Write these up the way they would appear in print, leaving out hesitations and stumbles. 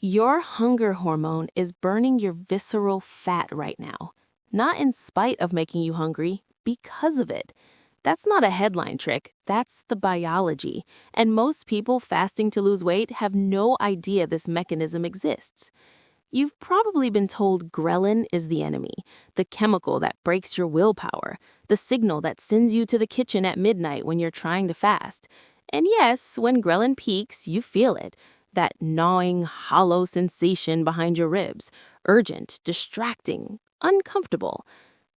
Your hunger hormone is burning your visceral fat right now, not in spite of making you hungry, because of it. That's not a headline trick, that's the biology, and most people fasting to lose weight have no idea this mechanism exists. You've probably been told ghrelin is the enemy, the chemical that breaks your willpower, the signal that sends you to the kitchen at midnight when you're trying to fast. And yes, when ghrelin peaks, you feel it, that gnawing, hollow sensation behind your ribs, urgent, distracting, uncomfortable.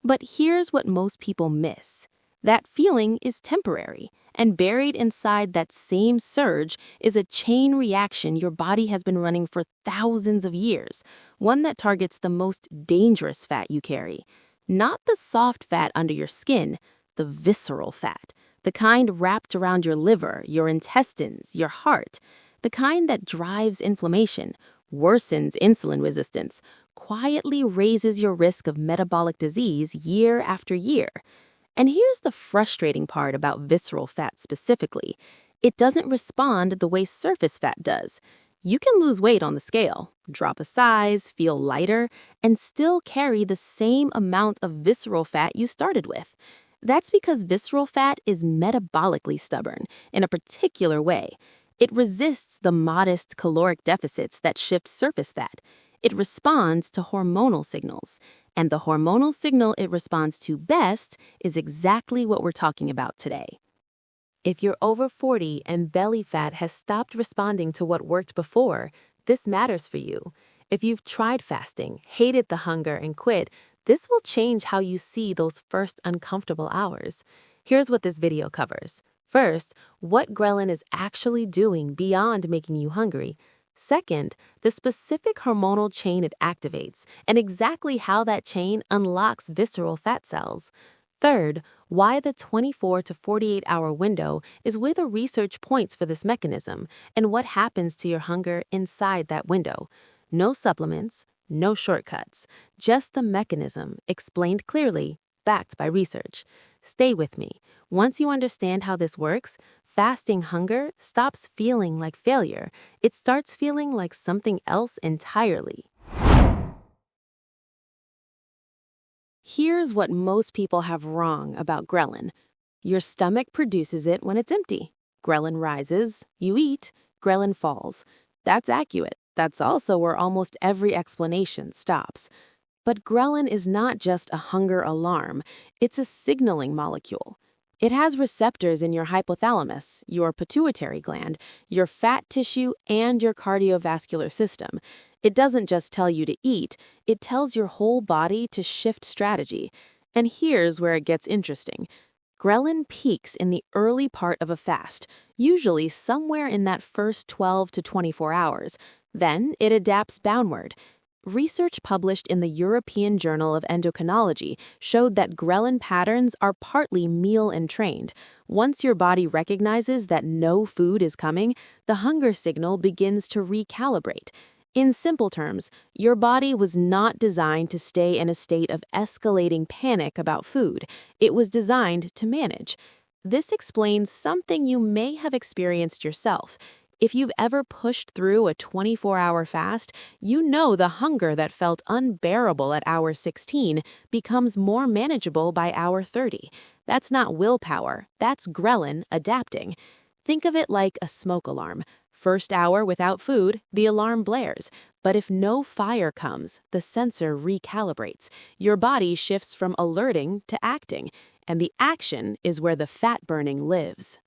But here's what most people miss. That feeling is temporary, and buried inside that same surge is a chain reaction your body has been running for thousands of years, one that targets the most dangerous fat you carry. Not the soft fat under your skin, the visceral fat, the kind wrapped around your liver, your intestines, your heart, the kind that drives inflammation, worsens insulin resistance, quietly raises your risk of metabolic disease year after year. And here's the frustrating part about visceral fat specifically. It doesn't respond the way surface fat does. You can lose weight on the scale, drop a size, feel lighter, and still carry the same amount of visceral fat you started with. That's because visceral fat is metabolically stubborn in a particular way. It resists the modest caloric deficits that shift surface fat. It responds to hormonal signals. And the hormonal signal it responds to best is exactly what we're talking about today. If you're over 40 and belly fat has stopped responding to what worked before, this matters for you. If you've tried fasting, hated the hunger, and quit, this will change how you see those first uncomfortable hours. Here's what this video covers. First, what ghrelin is actually doing beyond making you hungry. Second, the specific hormonal chain it activates and exactly how that chain unlocks visceral fat cells. Third, why the 24 to 48 hour window is where the research points for this mechanism and what happens to your hunger inside that window. No supplements, no shortcuts, just the mechanism explained clearly, backed by research. Stay with me. Once you understand how this works, fasting hunger stops feeling like failure. It starts feeling like something else entirely. Here's what most people have wrong about ghrelin. Your stomach produces it when it's empty. Ghrelin rises, you eat, ghrelin falls. That's accurate. That's also where almost every explanation stops. But ghrelin is not just a hunger alarm, it's a signaling molecule. It has receptors in your hypothalamus, your pituitary gland, your fat tissue, and your cardiovascular system. It doesn't just tell you to eat, it tells your whole body to shift strategy. And here's where it gets interesting. Ghrelin peaks in the early part of a fast, usually somewhere in that first 12 to 24 hours. Then it adapts downward. Research published in the European Journal of Endocrinology showed that ghrelin patterns are partly meal entrained. Once your body recognizes that no food is coming, the hunger signal begins to recalibrate. In simple terms, your body was not designed to stay in a state of escalating panic about food. It was designed to manage. This explains something you may have experienced yourself. If you've ever pushed through a 24-hour fast, you know the hunger that felt unbearable at hour 16 becomes more manageable by hour 30. That's not willpower, that's ghrelin adapting. Think of it like a smoke alarm. First hour without food, the alarm blares. But if no fire comes, the sensor recalibrates. Your body shifts from alerting to acting, and the action is where the fat burning lives.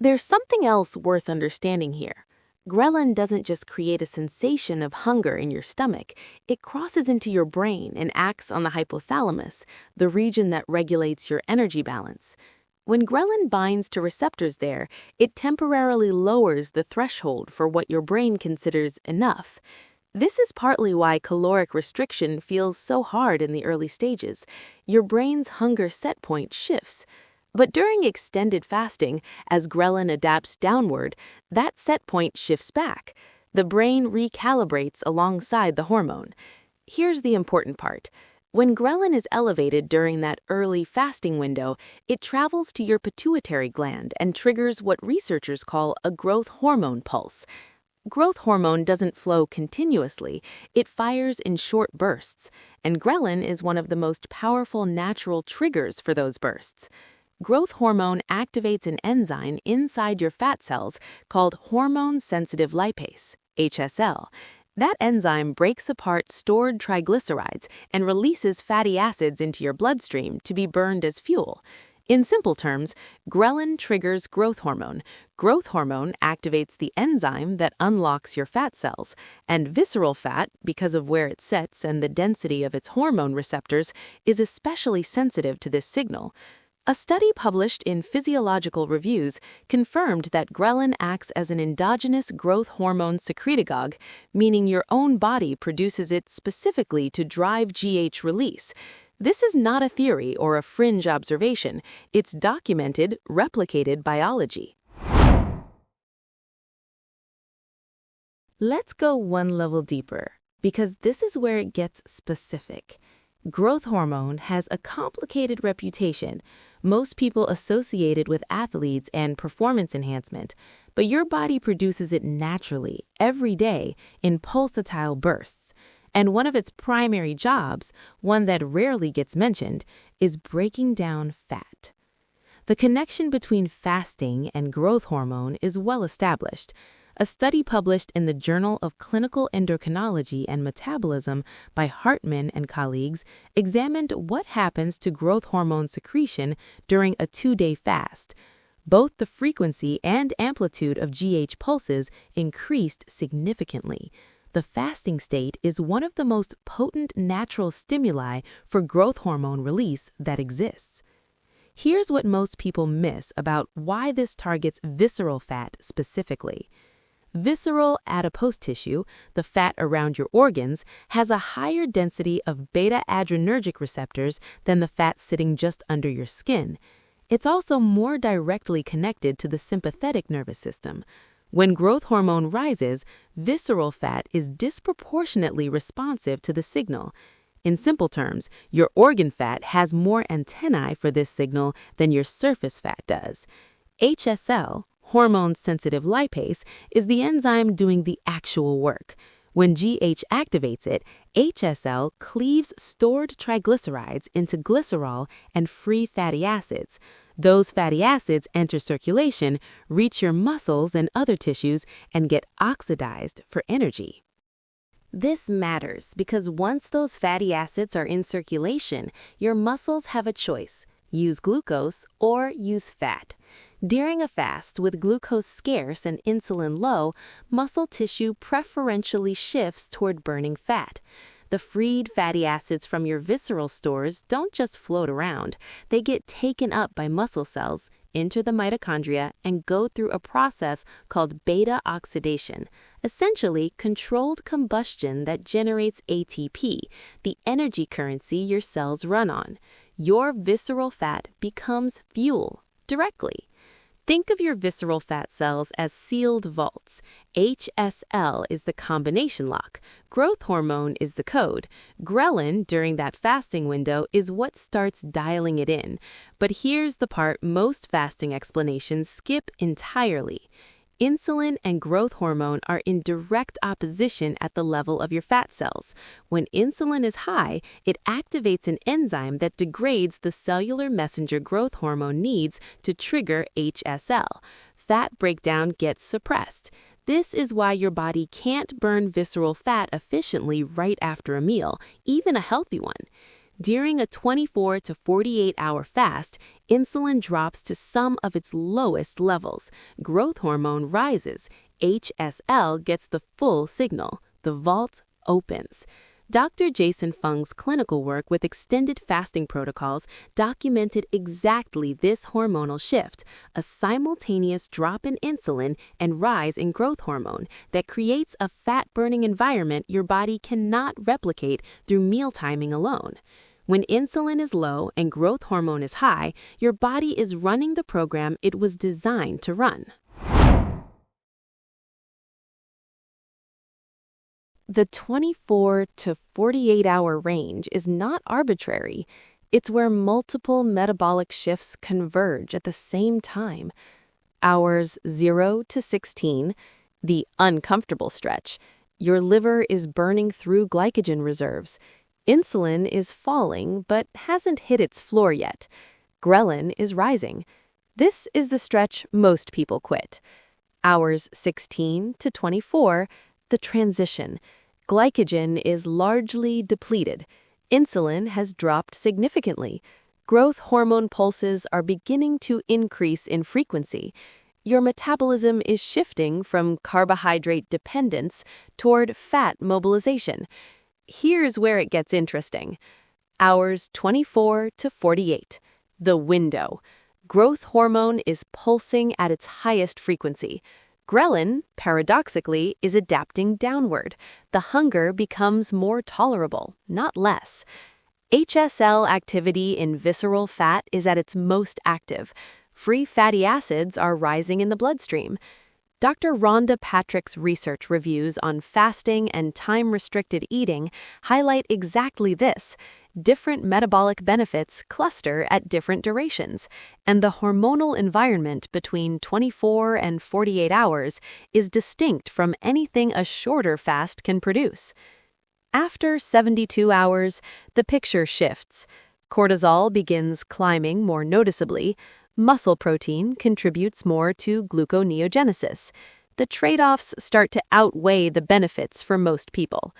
There's something else worth understanding here. Ghrelin doesn't just create a sensation of hunger in your stomach, it crosses into your brain and acts on the hypothalamus, the region that regulates your energy balance. When ghrelin binds to receptors there, it temporarily lowers the threshold for what your brain considers enough. This is partly why caloric restriction feels so hard in the early stages. Your brain's hunger set point shifts. But during extended fasting, as ghrelin adapts downward, that set point shifts back. The brain recalibrates alongside the hormone. Here's the important part. When ghrelin is elevated during that early fasting window, it travels to your pituitary gland and triggers what researchers call a growth hormone pulse. Growth hormone doesn't flow continuously, it fires in short bursts, and ghrelin is one of the most powerful natural triggers for those bursts. Growth hormone activates an enzyme inside your fat cells called hormone-sensitive lipase, HSL. That enzyme breaks apart stored triglycerides and releases fatty acids into your bloodstream to be burned as fuel. In simple terms, ghrelin triggers growth hormone. Growth hormone activates the enzyme that unlocks your fat cells, and visceral fat, because of where it sits and the density of its hormone receptors, is especially sensitive to this signal. A study published in Physiological Reviews confirmed that ghrelin acts as an endogenous growth hormone secretagogue, meaning your own body produces it specifically to drive GH release. This is not a theory or a fringe observation. It's documented, replicated biology. Let's go one level deeper, because this is where it gets specific. Growth hormone has a complicated reputation. Most people associate it with athletes and performance enhancement, but your body produces it naturally, every day, in pulsatile bursts. And one of its primary jobs, one that rarely gets mentioned, is breaking down fat. The connection between fasting and growth hormone is well established. A study published in the Journal of Clinical Endocrinology and Metabolism by Hartman and colleagues examined what happens to growth hormone secretion during a 2-day fast. Both the frequency and amplitude of GH pulses increased significantly. The fasting state is one of the most potent natural stimuli for growth hormone release that exists. Here's what most people miss about why this targets visceral fat specifically. Visceral adipose tissue, the fat around your organs, has a higher density of beta-adrenergic receptors than the fat sitting just under your skin. It's also more directly connected to the sympathetic nervous system. When growth hormone rises, visceral fat is disproportionately responsive to the signal. In simple terms, your organ fat has more antennae for this signal than your surface fat does. HSL, hormone-sensitive lipase, is the enzyme doing the actual work. When GH activates it, HSL cleaves stored triglycerides into glycerol and free fatty acids. Those fatty acids enter circulation, reach your muscles and other tissues, and get oxidized for energy. This matters because once those fatty acids are in circulation, your muscles have a choice: use glucose or use fat. During a fast with glucose scarce and insulin low, muscle tissue preferentially shifts toward burning fat. The freed fatty acids from your visceral stores don't just float around. They get taken up by muscle cells, enter the mitochondria, and go through a process called beta oxidation, essentially controlled combustion that generates ATP, the energy currency your cells run on. Your visceral fat becomes fuel directly. Think of your visceral fat cells as sealed vaults. HSL is the combination lock. Growth hormone is the code. Ghrelin, during that fasting window, is what starts dialing it in. But here's the part most fasting explanations skip entirely. Insulin and growth hormone are in direct opposition at the level of your fat cells. When insulin is high, it activates an enzyme that degrades the cellular messenger growth hormone needs to trigger HSL. Fat breakdown gets suppressed. This is why your body can't burn visceral fat efficiently right after a meal, even a healthy one. During a 24 to 48-hour fast, insulin drops to some of its lowest levels. Growth hormone rises. HSL gets the full signal. The vault opens. Dr. Jason Fung's clinical work with extended fasting protocols documented exactly this hormonal shift, a simultaneous drop in insulin and rise in growth hormone that creates a fat-burning environment your body cannot replicate through meal timing alone. When insulin is low and growth hormone is high, your body is running the program it was designed to run. The 24 to 48-hour range is not arbitrary. It's where multiple metabolic shifts converge at the same time. Hours 0 to 16, The uncomfortable stretch. Your liver is burning through glycogen reserves. Insulin is falling but hasn't hit its floor yet. Ghrelin is rising. This is the stretch most people quit. Hours 16 to 24, the transition. Glycogen is largely depleted. Insulin has dropped significantly. Growth hormone pulses are beginning to increase in frequency. Your metabolism is shifting from carbohydrate dependence toward fat mobilization. Here's where it gets interesting. Hours 24 to 48, the window. Growth hormone is pulsing at its highest frequency. Ghrelin, paradoxically, is adapting downward. The hunger becomes more tolerable, not less. HSL activity in visceral fat is at its most active. Free fatty acids are rising in the bloodstream. Dr. Rhonda Patrick's research reviews on fasting and time-restricted eating highlight exactly this. Different metabolic benefits cluster at different durations, and the hormonal environment between 24 and 48 hours is distinct from anything a shorter fast can produce. After 72 hours, the picture shifts. Cortisol begins climbing more noticeably. Muscle protein contributes more to gluconeogenesis. The trade-offs start to outweigh the benefits for most people.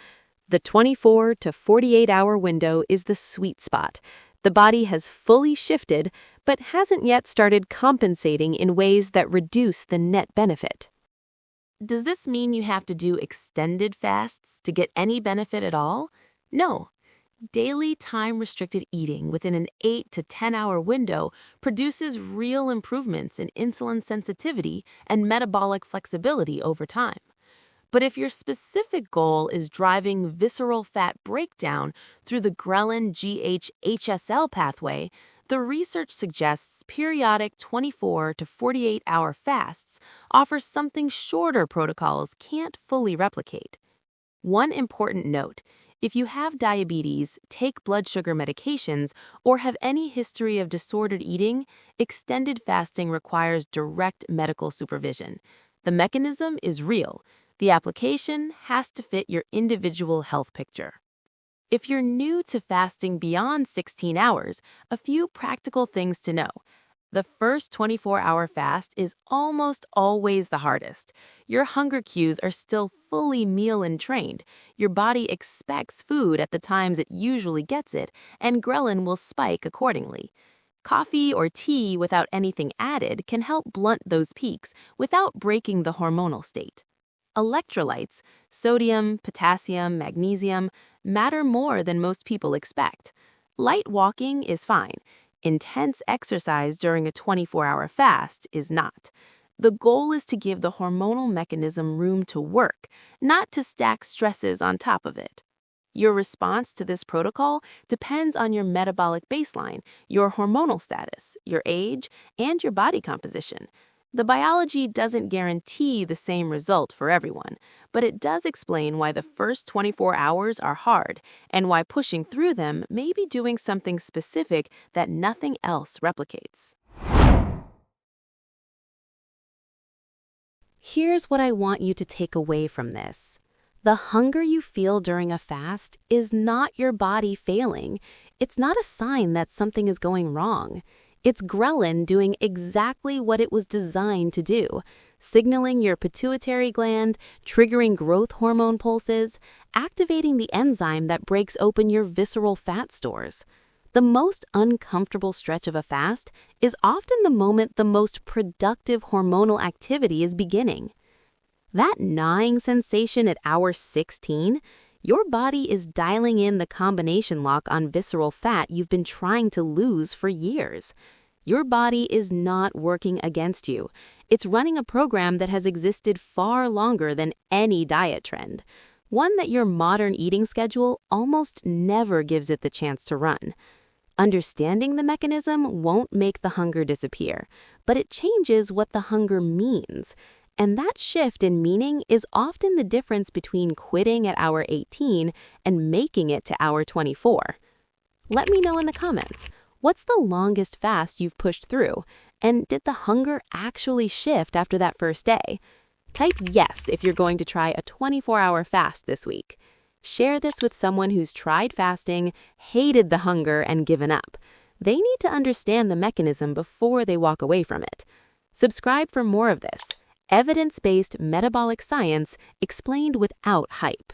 The 24 to 48-hour window is the sweet spot. The body has fully shifted, but hasn't yet started compensating in ways that reduce the net benefit. Does this mean you have to do extended fasts to get any benefit at all? No. Daily time-restricted eating within an 8 to 10-hour window produces real improvements in insulin sensitivity and metabolic flexibility over time. But if your specific goal is driving visceral fat breakdown through the Ghrelin GH-HSL pathway, the research suggests periodic 24 to 48-hour fasts offer something shorter protocols can't fully replicate. One important note: if you have diabetes, take blood sugar medications, or have any history of disordered eating, extended fasting requires direct medical supervision. The mechanism is real. The application has to fit your individual health picture. If you're new to fasting beyond 16 hours, a few practical things to know. The first 24-hour fast is almost always the hardest. Your hunger cues are still fully meal-entrained. Your body expects food at the times it usually gets it, and ghrelin will spike accordingly. Coffee or tea without anything added can help blunt those peaks without breaking the hormonal state. Electrolytes, sodium, potassium, magnesium, matter more than most people expect. Light walking is fine. Intense exercise during a 24-hour fast is not. The goal is to give the hormonal mechanism room to work, not to stack stresses on top of it. Your response to this protocol depends on your metabolic baseline, your hormonal status, your age, and your body composition. The biology doesn't guarantee the same result for everyone, but it does explain why the first 24 hours are hard and why pushing through them may be doing something specific that nothing else replicates. Here's what I want you to take away from this. The hunger you feel during a fast is not your body failing. It's not a sign that something is going wrong. It's ghrelin doing exactly what it was designed to do, signaling your pituitary gland, triggering growth hormone pulses, activating the enzyme that breaks open your visceral fat stores. The most uncomfortable stretch of a fast is often the moment the most productive hormonal activity is beginning. That gnawing sensation at hour 16, your body is dialing in the combination lock on visceral fat you've been trying to lose for years. Your body is not working against you. It's running a program that has existed far longer than any diet trend, one that your modern eating schedule almost never gives it the chance to run. Understanding the mechanism won't make the hunger disappear, but it changes what the hunger means. And that shift in meaning is often the difference between quitting at hour 18 and making it to hour 24. Let me know in the comments, what's the longest fast you've pushed through? And did the hunger actually shift after that first day? Type yes if you're going to try a 24-hour fast this week. Share this with someone who's tried fasting, hated the hunger, and given up. They need to understand the mechanism before they walk away from it. Subscribe for more of this evidence-based metabolic science explained without hype.